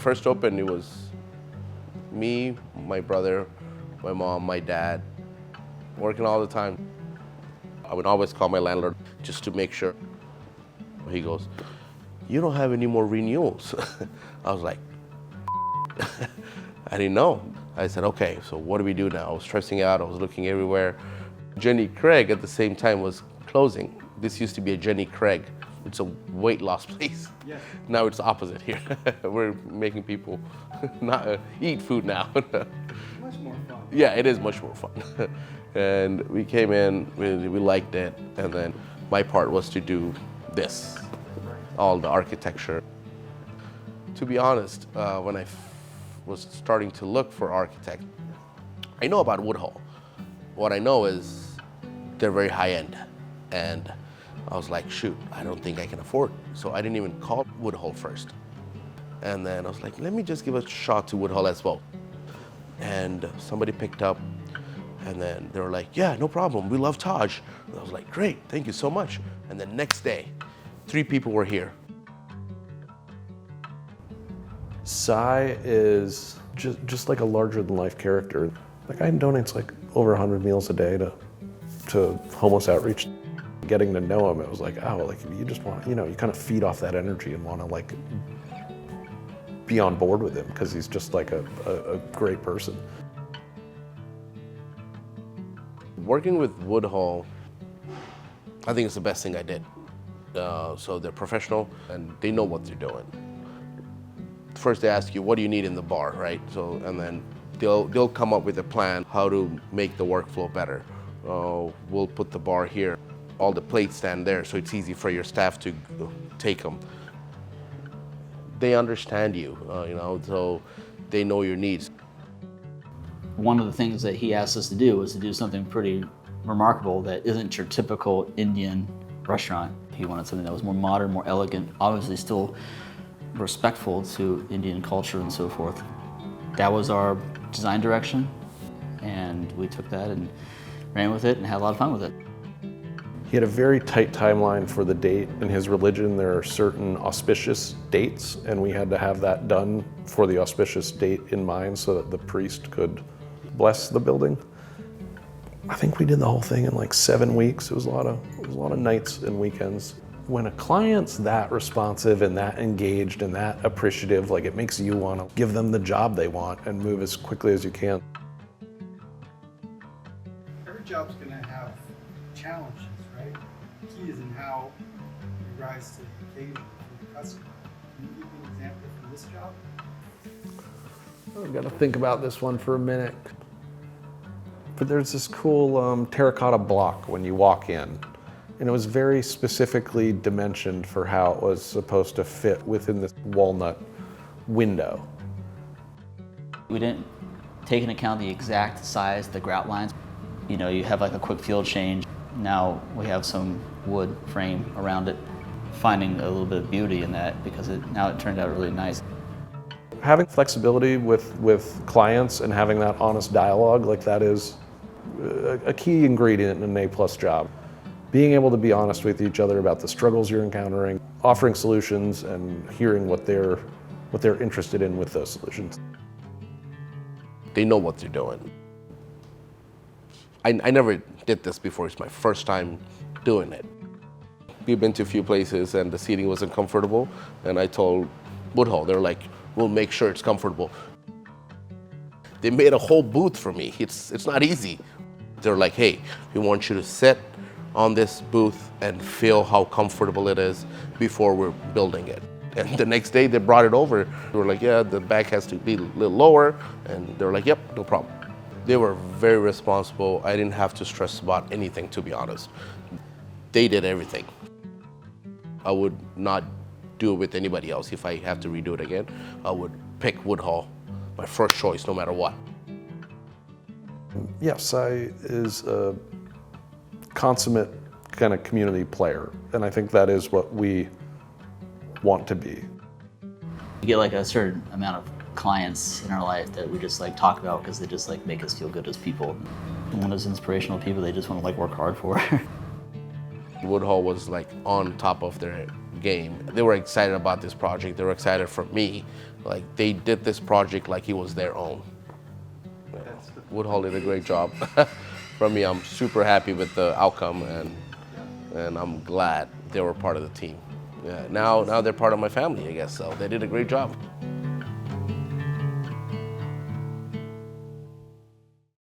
first opened, it was me, my brother, my mom, my dad, working all the time. I would always call my landlord just to make sure. He goes, "You don't have any more renewals." I was like, I didn't know. I said, okay, so what do we do now? I was stressing out, I was looking everywhere. Jenny Craig at the same time was closing. This used to be a Jenny Craig. It's a weight loss place. Yeah. Now it's opposite here. We're making people not eat food now. Much more fun. Yeah, it is much more fun. And we came in, we liked it, and then my part was to do this, all the architecture. To be honest, when I was starting to look for architects, I know about Woodhull. What I know is they're very high end, and I was like, shoot, I don't think I can afford it. So I didn't even call Woodhull first. And then I was like, let me just give a shot to Woodhull as well. And somebody picked up, and then they were like, yeah, no problem, we love Taj. And I was like, great, thank you so much. And the next day, 3 people were here. Sai is just like a larger than life character. The guy donates like over 100 meals a day to homeless outreach. Getting to know him, it was like, oh, like you just want, you kind of feed off that energy and want to like be on board with him because he's just like a great person. Working with Woodhull, I think it's the best thing I did. So they're professional and they know what they're doing. First they ask you, what do you need in the bar, right? So, and then they'll come up with a plan how to make the workflow better. We'll put the bar here. All the plates stand there, so it's easy for your staff to take them. They understand you, so they know your needs. One of the things that he asked us to do was to do something pretty remarkable that isn't your typical Indian restaurant. He wanted something that was more modern, more elegant, obviously still respectful to Indian culture and so forth. That was our design direction, and we took that and ran with it and had a lot of fun with it. He had a very tight timeline for the date. In his religion, there are certain auspicious dates, and we had to have that done for the auspicious date in mind so that the priest could bless the building. I think we did the whole thing in like 7 weeks. It was a lot of nights and weekends. When a client's that responsive and that engaged and that appreciative, like it makes you want to give them the job they want and move as quickly as you can. Every job's going to have challenges, right? The key is in how you rise to the occasion for the customer. Can you give me an example from this job? I've got to think about this one for a minute. But there's this cool terracotta block when you walk in. And it was very specifically dimensioned for how it was supposed to fit within this walnut window. We didn't take into account the exact size of the grout lines. You have like a quick field change. Now we have some wood frame around it, finding a little bit of beauty in that because now it turned out really nice. Having flexibility with clients and having that honest dialogue, like that is a key ingredient in an A+ job. Being able to be honest with each other about the struggles you're encountering, offering solutions, and hearing what they're interested in with those solutions. They know what they're doing. I never did this before. It's my first time doing it. We've been to a few places and the seating wasn't comfortable, and I told Woodhull, they're like, we'll make sure it's comfortable. They made a whole booth for me. It's not easy. They're like, hey, we want you to sit on this booth and feel how comfortable it is before we're building it. And the next day they brought it over. We were like, yeah, the back has to be a little lower. And they were like, yep, no problem. They were very responsible. I didn't have to stress about anything, to be honest. They did everything. I would not do it with anybody else. If I have to redo it again, I would pick Woodhull, my first choice, no matter what. Yes, Sai is a consummate kind of community player, and I think that is what we want to be. We get like a certain amount of clients in our life that we just like talk about because they just like make us feel good as people. And one of those inspirational people they just want to like work hard for. Woodhull was like on top of their game. They were excited about this project. They were excited for me. Like, they did this project like it was their own. Yeah. Woodhull did a great job. For me, I'm super happy with the outcome, and I'm glad they were part of the team. Yeah, now they're part of my family, I guess, so they did a great job.